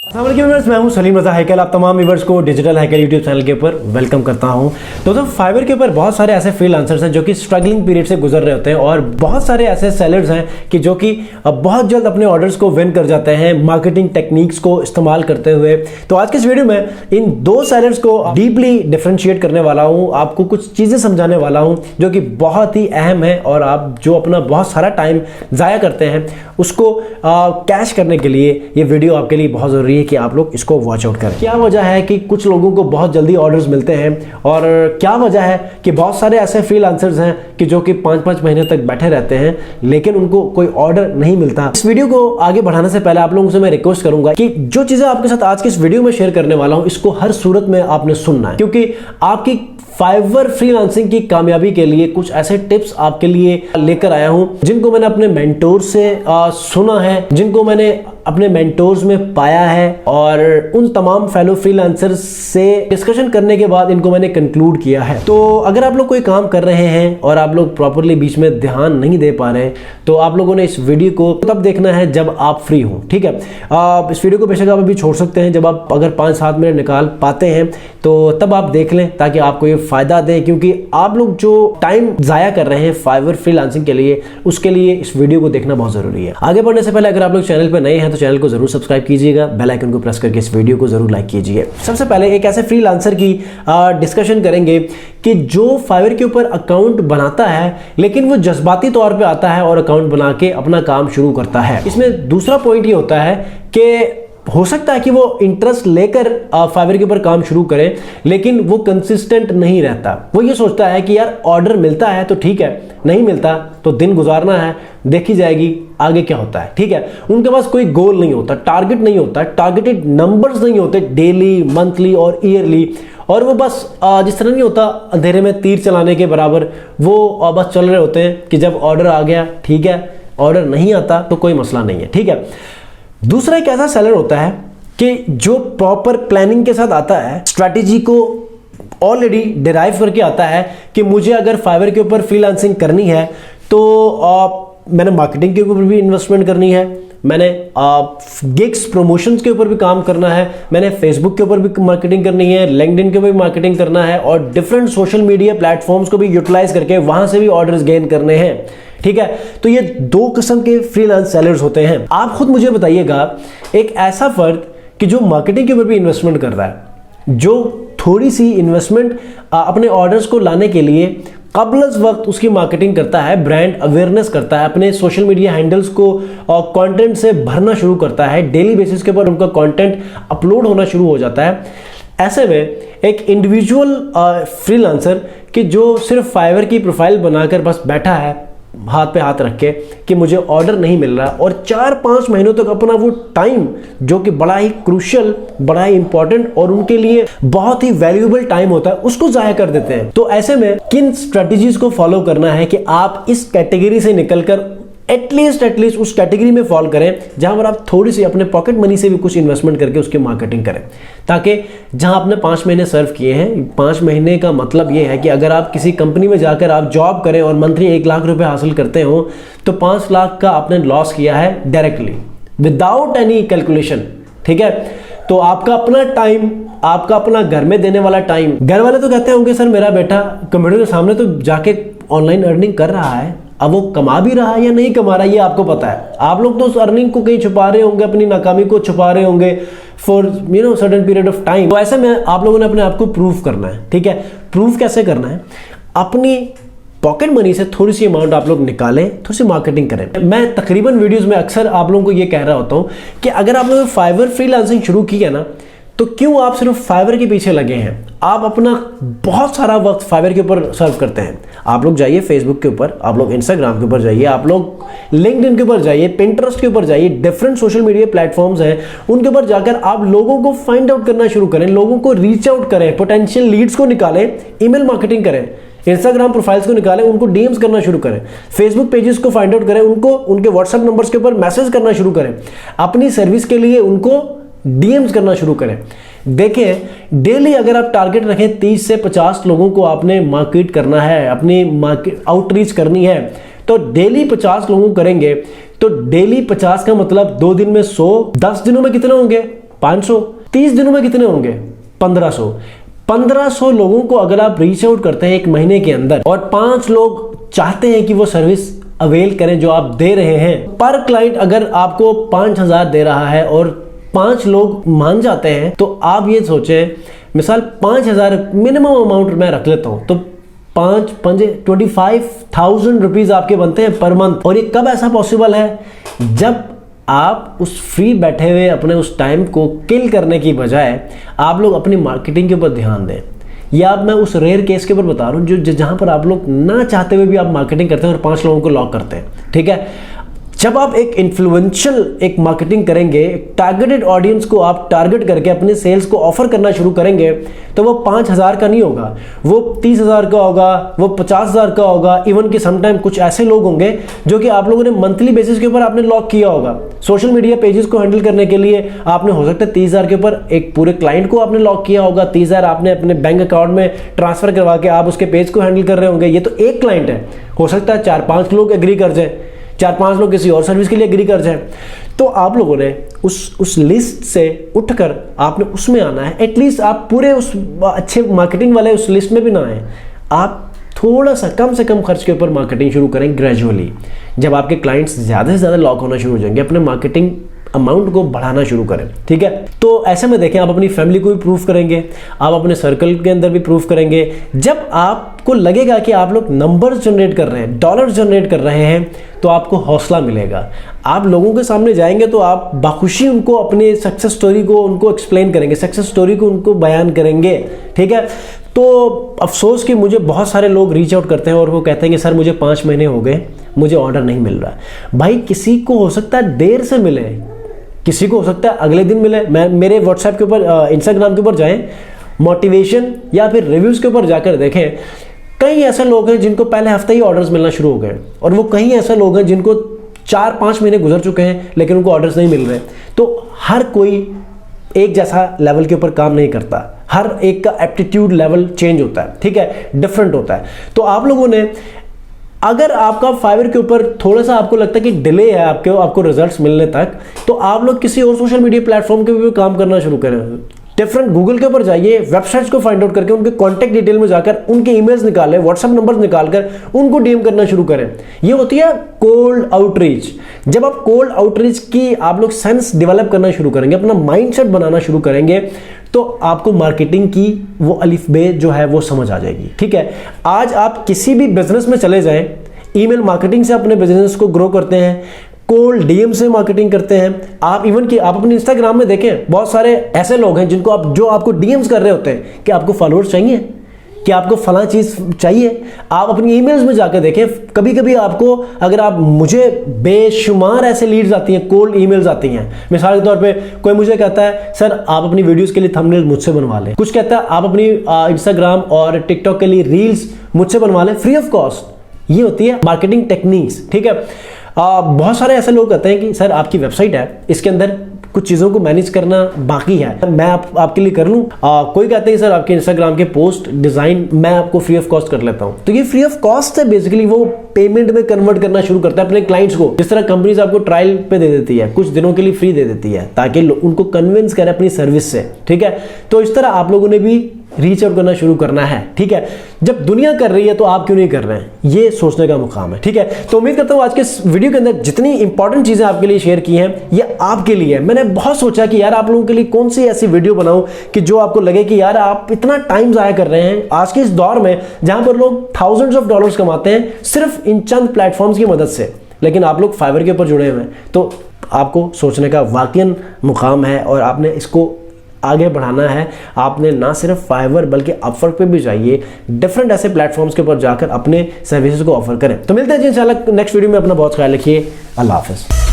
Viewers, मैं हूं सलीम रजा हैकल। आप तमाम व्यूअर्स को डिजिटल हैकल यूट्यूब चैनल के ऊपर वेलकम करता हूं। दोस्तों, फाइवर के ऊपर बहुत सारे ऐसे फ्रीलांसर्स हैं जो कि स्ट्रगलिंग पीरियड से गुजर रहे होते हैं और बहुत सारे ऐसे सेलर्स हैं कि जो कि बहुत जल्द अपने ऑर्डर्स को विन कर जाते हैं मार्केटिंग टेक्निक्स को इस्तेमाल करते हुए। तो आज के इस वीडियो में इन दो सेलर्स को डीपली डिफरेंशिएट करने वाला हूं, आपको कुछ चीजें समझाने वाला हूं जो कि बहुत ही अहम है और आप जो अपना बहुत सारा टाइम जाया करते हैं उसको कैश करने के लिए ये वीडियो आपके लिए बहुत जरूरी है कि आप लोग इसको वॉच आउट करें। क्या वजह है कि कुछ लोगों को बहुत जल्दी ऑर्डर्स मिलते हैं और क्या वजह है कि बहुत सारे ऐसे फ्रीलांसर्स हैं कि जो कि 5-5 महीने तक बैठे रहते हैं लेकिन उनको कोई ऑर्डर नहीं मिलता। इस वीडियो को आगे बढ़ाने से पहले आप लोगों से मैं रिक्वेस्ट करूंगा कि जो चीजें आपके साथ आज के इस वीडियो में शेयर करने वाला हूं इसको हर सूरत में आपने सुनना है, क्योंकि आपकी फाइवर फ्रीलांसिंग की कामयाबी के लिए कुछ ऐसे टिप्स आपके लिए लेकर आया हूं जिनको मैंने अपने मेंटोर से सुना है, जिनको मैंने अपने मेंटोर्स में पाया है और उन तमाम फेलो फ्रीलांसर्स से डिस्कशन करने के बाद इनको मैंने कंक्लूड किया है। तो अगर आप लोग कोई काम कर रहे हैं और आप लोग प्रॉपरली बीच में ध्यान नहीं दे पा रहे तो आप लोगों ने इस वीडियो को तब देखना है जब आप फ्री हो, ठीक है। इस वीडियो को बेशक आप अभी छोड़ सकते हैं, जब आप अगर 5-7 मिनट निकाल पाते हैं तो तब आप देख लें ताकि आपको ये फायदा दे, क्योंकि आप लोग जो टाइम जाया कर रहे हैं फाइवर फ्रीलांसिंग के लिए उसके लिए इस वीडियो को देखना बहुत जरूरी है। आगे बढ़ने से पहले अगर आप लोग चैनल पर नए हैं तो चैनल को जरूर सब्सक्राइब कीजिएगा, बेल आइकन को प्रेस करके इस वीडियो को जरूर लाइक कीजिए। सबसे पहले एक ऐसे फ्रीलांसर की डिस्कशन करेंगे कि जो फाइवर के ऊपर अकाउंट बनाता है लेकिन वो जज्बाती तौर पे आता है और अकाउंट बना के अपना काम शुरू करता है। इसमें दूसरा पॉइंट ये होता है कि हो सकता है कि वो इंटरेस्ट लेकर फाइवर के ऊपर काम शुरू करे लेकिन वो कंसिस्टेंट नहीं रहता। वो ये सोचता है कि यार ऑर्डर मिलता है तो ठीक है, नहीं मिलता तो दिन गुजारना है, देखी जाएगी आगे क्या होता है, ठीक है। उनके पास कोई गोल नहीं होता, टारगेट नहीं होता, टारगेटेड नंबर्स नहीं होते डेली, मंथली और ईयरली, और वो बस जिस तरह नहीं होता अंधेरे में तीर चलाने के बराबर वो बस चल रहे होते हैं कि जब ऑर्डर आ गया ठीक है, ऑर्डर नहीं आता तो कोई मसला नहीं है, ठीक है। दूसरा एक ऐसा सेलर होता है कि जो प्रॉपर प्लानिंग के साथ आता है, स्ट्रैटेजी को ऑलरेडी डिराइव करके आता है कि मुझे अगर फाइवर के ऊपर फ्रीलांसिंग करनी है तो मैंने मार्केटिंग के ऊपर भी इन्वेस्टमेंट करनी है, मैंने गिग्स प्रमोशंस के ऊपर भी काम करना है, मैंने फेसबुक के ऊपर भी मार्केटिंग करनी है, लिंक्डइन के ऊपर भी मार्केटिंग करना है और डिफरेंट सोशल मीडिया प्लेटफॉर्म्स को भी यूटिलाइज करके वहां से भी ऑर्डर्स गेन करने हैं, ठीक है। तो ये दो किस्म के फ्रीलांस सेलर्स होते हैं। आप खुद मुझे बताइएगा एक ऐसा फर्द कि जो मार्केटिंग के ऊपर भी इन्वेस्टमेंट कर रहा है, जो थोड़ी सी इन्वेस्टमेंट अपने ऑर्डर्स को लाने के लिए कबलस वक्त उसकी मार्केटिंग करता है, ब्रांड अवेयरनेस करता है, अपने सोशल मीडिया हैंडल्स को कंटेंट से भरना शुरू करता है, डेली बेसिस के ऊपर उनका कंटेंट अपलोड होना शुरू हो जाता है। ऐसे में एक इंडिविजुअल फ्रीलांसर कि जो सिर्फ फाइवर की प्रोफाइल बनाकर बस बैठा है हाथ पे हाथ रख के कि मुझे ऑर्डर नहीं मिल रहा और 4-5 महीनों तक अपना वो टाइम जो कि बड़ा ही क्रूशियल, बड़ा ही इंपॉर्टेंट और उनके लिए बहुत ही वैल्यूएबल टाइम होता है उसको जाया कर देते हैं। तो ऐसे में किन स्ट्रेटजीज को फॉलो करना है कि आप इस कैटेगरी से निकलकर एटलीस्ट उस कैटेगरी में फॉल करें जहां पर आप थोड़ी सी अपने पॉकेट मनी से भी कुछ इन्वेस्टमेंट करके उसकी मार्केटिंग करें, ताकि जहां आपने 5 महीने सर्व किए हैं, 5 महीने का मतलब यह है कि अगर आप किसी कंपनी में जाकर आप जॉब करें और मंथली 1 लाख रुपए हासिल करते हो तो 5 लाख का आपने लॉस किया है डायरेक्टली विदाउट एनी कैलकुलेशन, ठीक है। तो आपका अपना टाइम, आपका अपना घर में देने वाला टाइम, घर वाले तो कहते होंगे सर मेरा बेटा कंप्यूटर के सामने तो जाके ऑनलाइन अर्निंग कर रहा है, अब वो कमा भी रहा है या नहीं कमा रहा है ये आपको पता है। आप लोग तो उस अर्निंग को कहीं छुपा रहे होंगे, अपनी नाकामी को छुपा रहे होंगे for certain period of time. तो ऐसे में आप लोगों ने अपने आप को प्रूव करना है, ठीक है। प्रूव कैसे करना है? अपनी पॉकेट मनी से थोड़ी सी अमाउंट आप लोग निकालें, थोड़ी सी मार्केटिंग करें। मैं तकरीबन वीडियोस में अक्सर आप लोगों को ये कह रहा होता हूं कि अगर आप लोगों ने फाइवर फ्रीलांसिंग शुरू की है ना तो क्यों आप सिर्फ फाइवर के पीछे लगे हैं? आप अपना बहुत सारा वक्त फाइवर के ऊपर सर्व करते हैं। आप लोग जाइए फेसबुक के ऊपर, आप लोग इंस्टाग्राम के ऊपर जाइए, आप लोग लिंक्डइन के ऊपर जाइए, पिंटरेस्ट के ऊपर जाइए, डिफरेंट सोशल मीडिया प्लेटफॉर्म्स हैं उनके ऊपर जाकर आप लोगों को फाइंड आउट करना शुरू करें, लोगों को रीच आउट करें, पोटेंशियल लीड्स को निकालें, ईमेल मार्केटिंग करें, इंस्टाग्राम प्रोफाइल्स को निकालें, उनको डीएम्स करना शुरू करें, फेसबुक पेजेस को फाइंड आउट करें, उनको उनके व्हाट्सएप नंबर्स के ऊपर मैसेज करना शुरू करें, अपनी सर्विस के लिए उनको डीएम्स करना शुरू करें। देखें डेली अगर आप टारगेट रखें 30 से 50 लोगों को आपने मार्केट करना है, अपनी मार्केट आउटरीच करनी है, तो डेली 50 लोगों को करेंगे तो डेली 50 का मतलब 2 दिन में 100, 10 दिनों में कितने होंगे? 500, 30 दिनों में कितने होंगे? 1500 लोगों को अगर आप रीच आउट करते हैं एक महीने के अंदर और 5 लोग चाहते हैं कि वो सर्विस अवेल करें जो आप दे रहे हैं, पर क्लाइंट अगर आपको 5000 दे रहा है और 5 लोग मान जाते हैं, तो आप ये सोचें, मिसाल 5000 मिनिमम अमाउंट मैं रख लेता हूं, तो 25,000 रुपीज आपके बनते हैं पर मंथ। और ये कब ऐसा पॉसिबल है? जब आप उस फ्री बैठे हुए अपने उस टाइम को किल करने की बजाय आप लोग अपनी मार्केटिंग के ऊपर ध्यान दें। या अब मैं उस रेयर केस के ऊपर बता रहा हूँ जो जहां पर आप लोग ना चाहते हुए भी आप मार्केटिंग करते हैं और 5 लोगों को लॉक करते हैं, ठीक है। जब आप एक इन्फ्लुएंशियल एक मार्केटिंग करेंगे, टारगेटेड ऑडियंस को आप टारगेट करके अपने सेल्स को ऑफर करना शुरू करेंगे, तो वो 5000 का नहीं होगा, वो 30,000 का होगा, वो 50,000 का होगा। इवन कि समटाइम कुछ ऐसे लोग होंगे जो कि आप लोगों ने मंथली बेसिस के ऊपर आपने लॉक किया होगा। सोशल मीडिया पेजेस को हैंडल करने के लिए आपने हो सकता है 30,000 के ऊपर एक पूरे क्लाइंट को आपने लॉक किया होगा। 30,000 आपने अपने बैंक अकाउंट में ट्रांसफर करवा के आप उसके पेज को हैंडल कर रहे होंगे। ये तो एक क्लाइंट है, हो सकता है 4-5 लोग एग्री कर जाए, 4-5 लोग किसी और सर्विस के लिए एग्री कर जाए। तो आप लोगों ने उस लिस्ट से उठकर आपने उसमें आना है। एटलीस्ट आप पूरे उस अच्छे मार्केटिंग वाले उस लिस्ट में भी ना आए, आप थोड़ा सा कम से कम खर्च के ऊपर मार्केटिंग शुरू करें ग्रेजुअली। जब आपके क्लाइंट्स ज़्यादा से ज़्यादा लॉक होना शुरू हो जाएंगे, अपने मार्केटिंग अमाउंट को बढ़ाना शुरू करें, ठीक है। तो ऐसे में देखें, आप अपनी फैमिली को भी प्रूफ करेंगे, आप अपने सर्कल के अंदर भी प्रूफ करेंगे। जब आपको लगेगा कि आप लोग नंबर्स जनरेट कर रहे हैं, डॉलर्स जनरेट कर रहे हैं, तो आपको हौसला मिलेगा। आप लोगों के सामने जाएंगे तो आप बाखुशी उनको अपनी सक्सेस स्टोरी को उनको एक्सप्लेन करेंगे, सक्सेस स्टोरी को उनको बयान करेंगे, ठीक है। तो अफसोस कि मुझे बहुत सारे लोग रीच आउट करते हैं और वो कहते हैं कि सर मुझे 5 महीने हो गए, मुझे ऑर्डर नहीं मिल रहा। भाई किसी को हो सकता है देर से मिले, किसी को हो सकता है अगले दिन मिले। मैं मेरे व्हाट्सएप के ऊपर, इंस्टाग्राम के ऊपर जाएं, मोटिवेशन या फिर रिव्यूज़ के ऊपर जाकर देखें, कई ऐसे लोग हैं जिनको पहले हफ्ते ही ऑर्डर्स मिलना शुरू हो गए, और वो कई ऐसे लोग हैं जिनको 4-5 महीने गुजर चुके हैं लेकिन उनको ऑर्डर्स नहीं मिल रहे। तो हर कोई एक जैसा लेवल के ऊपर काम नहीं करता, हर एक का एप्टीट्यूड लेवल चेंज होता है, ठीक है, डिफरेंट होता है। तो आप लोगों ने, अगर आपका फाइवर के ऊपर थोड़ा सा आपको लगता है कि डिले है आपको रिजल्ट्स मिलने तक, तो आप लोग किसी और सोशल मीडिया प्लेटफॉर्म के भी काम करना शुरू करें। डिफरेंट गूगल के ऊपर जाइए, वेबसाइट्स को फाइंड आउट करके उनके कॉन्टैक्ट डिटेल में जाकर उनके ईमेल्स निकालें, व्हाट्सएप नंबर्स निकालकर उनको डीएम करना शुरू करें। ये होती है कोल्ड आउटरीच। जब आप कोल्ड आउटरीच की आप लोग सेंस डेवलप करना शुरू करेंगे, अपना माइंडसेट बनाना शुरू करेंगे, तो आपको मार्केटिंग की वो अलिफ-बे जो है वो समझ आ जाएगी, ठीक है। आज आप किसी भी बिजनेस में चले जाएं, ईमेल मार्केटिंग से अपने बिजनेस को ग्रो करते हैं, कोल्ड डीएम से मार्केटिंग करते हैं। आप इवन कि आप अपने इंस्टाग्राम में देखें, बहुत सारे ऐसे लोग हैं जिनको जो आपको डीएम्स कर रहे होते हैं कि आपको फॉलोअर्स चाहिए, कि आपको फला चीज़ चाहिए। आप अपनी ईमेल्स में जाकर देखें, कभी कभी आपको, अगर आप, मुझे बेशुमार ऐसे लीड्स आती हैं, कोल्ड ईमेल्स आती हैं। मिसाल के तौर पे कोई मुझे कहता है सर आप अपनी वीडियोस के लिए थंबनेल मुझसे बनवा लें, कुछ कहता है आप अपनी इंस्टाग्राम और टिकटॉक के लिए रील्स मुझसे बनवा लें फ्री ऑफ कॉस्ट। ये होती है मार्केटिंग टेक्निक्स, ठीक है। बहुत सारे ऐसे लोग कहते हैं कि सर आपकी वेबसाइट है, इसके अंदर कुछ चीज़ों को मैनेज करना बाकी है, मैं आपके लिए कर लूँ। कोई कहते हैं सर आपके इंस्टाग्राम के पोस्ट डिज़ाइन मैं आपको फ्री ऑफ कॉस्ट कर लेता हूँ। तो ये फ्री ऑफ कॉस्ट है, बेसिकली वो पेमेंट में कन्वर्ट करना शुरू करता है अपने क्लाइंट्स को। जिस तरह कंपनीज आपको ट्रायल पे दे देती है, कुछ दिनों के लिए फ्री दे देती है ताकि उनको कन्विंस करे अपनी सर्विस से, ठीक है। तो इस तरह आप लोगों ने भी रीच आउट करना शुरू करना है, ठीक है। जब दुनिया कर रही है तो आप क्यों नहीं कर रहे हैं, ये सोचने का मुकाम है, ठीक है। तो उम्मीद करता हूँ आज के इस वीडियो के अंदर जितनी इंपॉर्टेंट चीजें आपके लिए शेयर की हैं, ये आपके लिए है। मैंने बहुत सोचा कि यार आप लोगों के लिए कौन सी ऐसी वीडियो बनाऊं कि जो आपको लगे कि यार आप इतना टाइम जाया कर रहे हैं आज के इस दौर में जहां पर लोग थाउजेंड्स ऑफ डॉलर्स कमाते हैं सिर्फ इन चंद प्लेटफॉर्म्स की मदद से, लेकिन आप लोग फाइवर के ऊपर जुड़े हुए हैं। तो आपको सोचने का वाकई मुकाम है और आपने इसको आगे बढ़ाना है। आपने ना सिर्फ फाइवर बल्कि अपवर्क पे भी जाइए, डिफरेंट ऐसे प्लेटफॉर्म्स के ऊपर जाकर अपने सर्विसेज को ऑफर करें। तो मिलते हैं जी इंशाल्लाह नेक्स्ट वीडियो में। अपना बहुत ख्याल रखिए। अल्लाह हाफिज़।